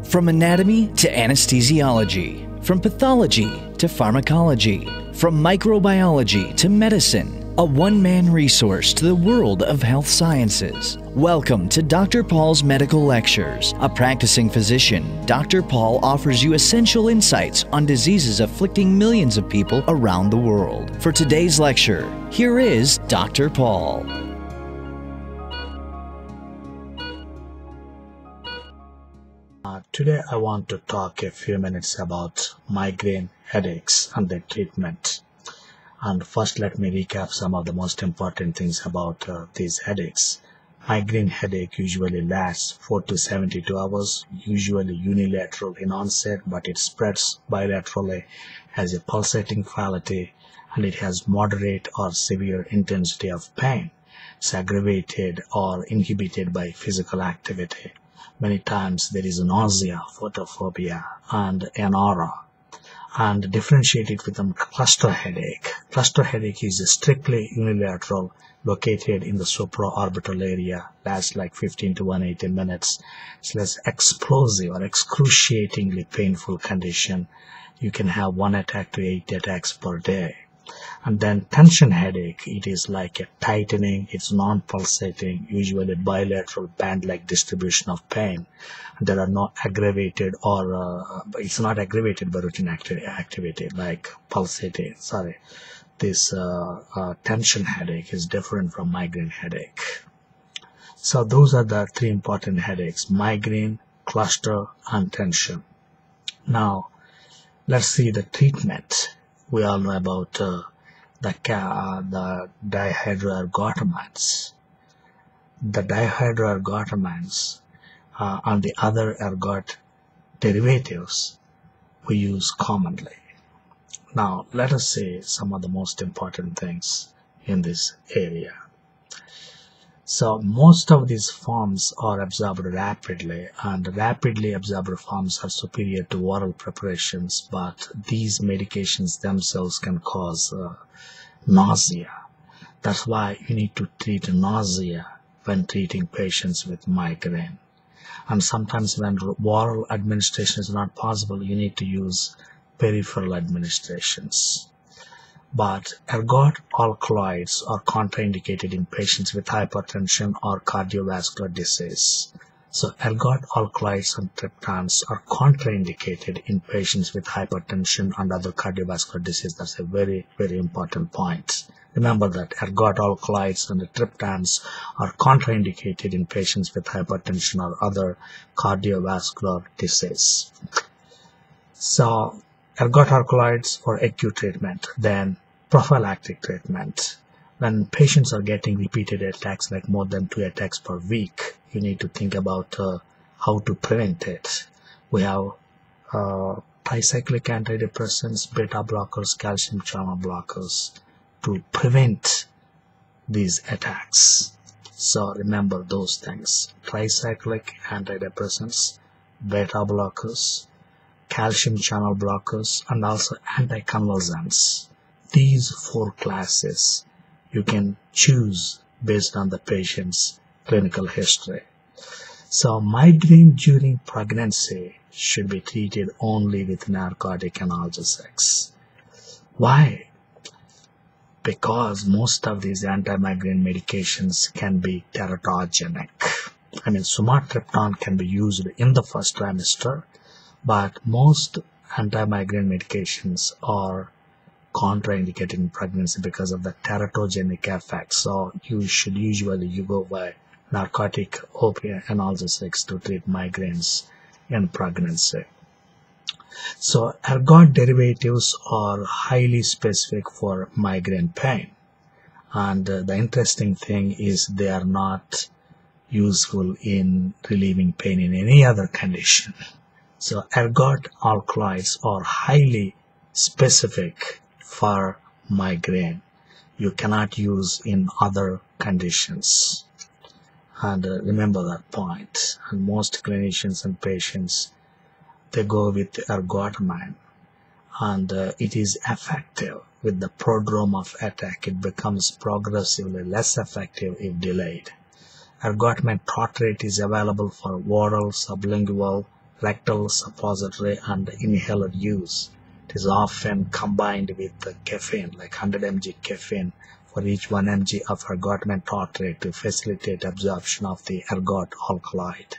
From anatomy to anesthesiology, from pathology to pharmacology, from microbiology to medicine, a one-man resource to the world of health sciences. Welcome to Dr. Paul's Medical Lectures. A practicing physician, Dr. Paul offers you essential insights on diseases afflicting millions of people around the world. For today's lecture, here is Dr. Paul. Today I want to talk a few minutes about migraine headaches and their treatment. And first let me recap some of the most important things about these headaches. Migraine headache usually lasts 4 to 72 hours, usually unilateral in onset, but it spreads bilaterally, has a pulsating quality, and it has moderate or severe intensity of pain. It's aggravated or inhibited by physical activity. Many times there is nausea, photophobia, and an aura. And differentiate it with a cluster headache. Cluster headache is strictly unilateral, located in the supraorbital area, lasts like 15 to 180 minutes. It's less explosive or excruciatingly painful condition. You can have 1 attack to 8 attacks per day. And then tension headache, it is like a tightening, it's non-pulsating, usually bilateral band-like distribution of pain. There are no aggravated or, it's not aggravated by routine activity like pulsating, This tension headache is different from migraine headache. So those are the 3 important headaches: migraine, cluster, and tension. Now, let's see the treatment. We all know about the dihydroergotamines. The dihydroergotamines and the other ergot derivatives we use commonly. Now, let us see some of the most important things in this area. So, most of these forms are absorbed rapidly, and rapidly absorbed forms are superior to oral preparations, but these medications themselves can cause nausea. That's why you need to treat nausea when treating patients with migraine. And sometimes when oral administration is not possible, you need to use peripheral administrations. But ergot alkaloids are contraindicated in patients with hypertension or cardiovascular disease. So ergot alkaloids and triptans are contraindicated in patients with hypertension and other cardiovascular disease. That's a very, very important point. Remember that ergot alkaloids and the triptans are contraindicated in patients with hypertension or other cardiovascular disease. So ergot alkaloids for acute treatment, then prophylactic treatment. When patients are getting repeated attacks, like more than 2 attacks per week, you need to think about how to prevent it. We have tricyclic antidepressants, beta blockers, calcium channel blockers to prevent these attacks. So remember those things: tricyclic antidepressants, beta blockers, calcium channel blockers, and also anticonvulsants. These 4 classes you can choose based on the patient's clinical history. So migraine during pregnancy should be treated only with narcotic analgesics. Why? Because most of these anti-migraine medications can be teratogenic. Sumatriptan can be used in the first trimester, but most anti-migraine medications are contraindicated in pregnancy because of the teratogenic effect. So you should usually go by narcotic opiate analgesics to treat migraines in pregnancy. So ergot derivatives are highly specific for migraine pain, and the interesting thing is they are not useful in relieving pain in any other condition. So ergot alkaloids are highly specific for migraine. You cannot use in other conditions. And remember that point. And most clinicians and patients, they go with ergotamine, and it is effective. With the prodrome of attack, it becomes progressively less effective if delayed. Ergotamine tartrate is available for oral, sublingual, rectal, suppository, and inhaler use. It is often combined with the caffeine, like 100 mg caffeine for each 1 mg of ergot tartrate to facilitate absorption of the ergot alkaloid.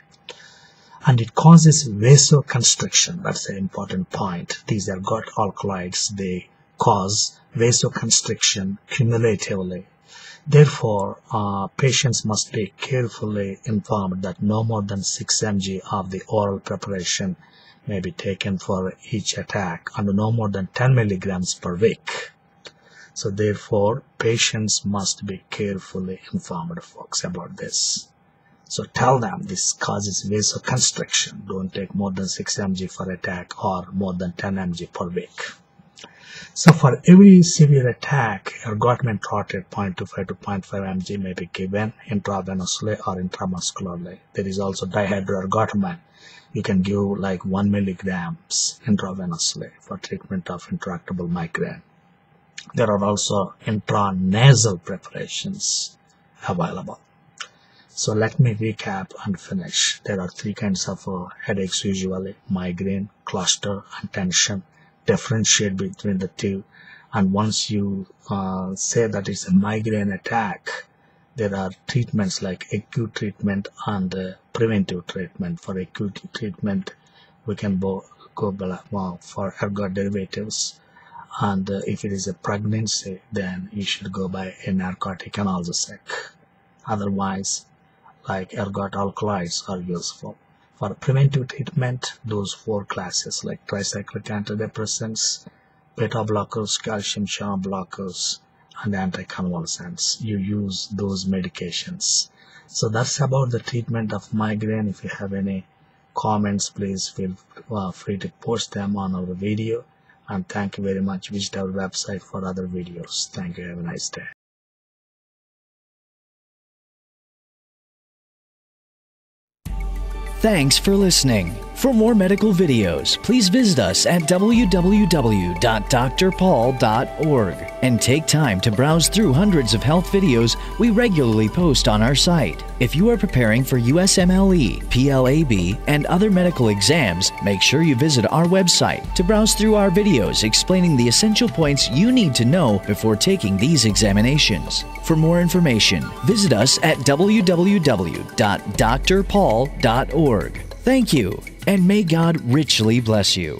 And it causes vasoconstriction. That's an important point. These ergot alkaloids, they cause vasoconstriction cumulatively. Therefore, patients must be carefully informed that no more than 6 mg of the oral preparation may be taken for each attack and no more than 10 milligrams per week. So therefore, patients must be carefully informed, folks, about this. So tell them this causes vasoconstriction. Don't take more than 6 mg for attack or more than 10 mg per week. So for every severe attack, ergot tartrate 0.25 to 0.5 mg may be given intravenously or intramuscularly. There is also dihydroergotamine. You can give like 1 milligrams intravenously for treatment of intractable migraine. There are also intranasal preparations available. So let me recap and finish. There are 3 kinds of headaches usually: migraine, cluster, and tension. Differentiate between the two, and once you say that it's a migraine attack, there are treatments like acute treatment and preventive treatment. For acute treatment, we can go for ergot derivatives, and if it is a pregnancy, then you should go by a narcotic analgesic. Otherwise, like ergot alkaloids are useful. For preventive treatment, those 4 classes like tricyclic antidepressants, beta blockers, calcium channel blockers, and anticonvulsants. You use those medications. So that's about the treatment of migraine. If you have any comments, please feel free to post them on our video. And thank you very much. Visit our website for other videos. Thank you. Have a nice day. Thanks for listening. For more medical videos, please visit us at www.drpaul.org and take time to browse through hundreds of health videos we regularly post on our site. If you are preparing for USMLE, PLAB, and other medical exams, make sure you visit our website to browse through our videos explaining the essential points you need to know before taking these examinations. For more information, visit us at www.drpaul.org. Thank you, and may God richly bless you.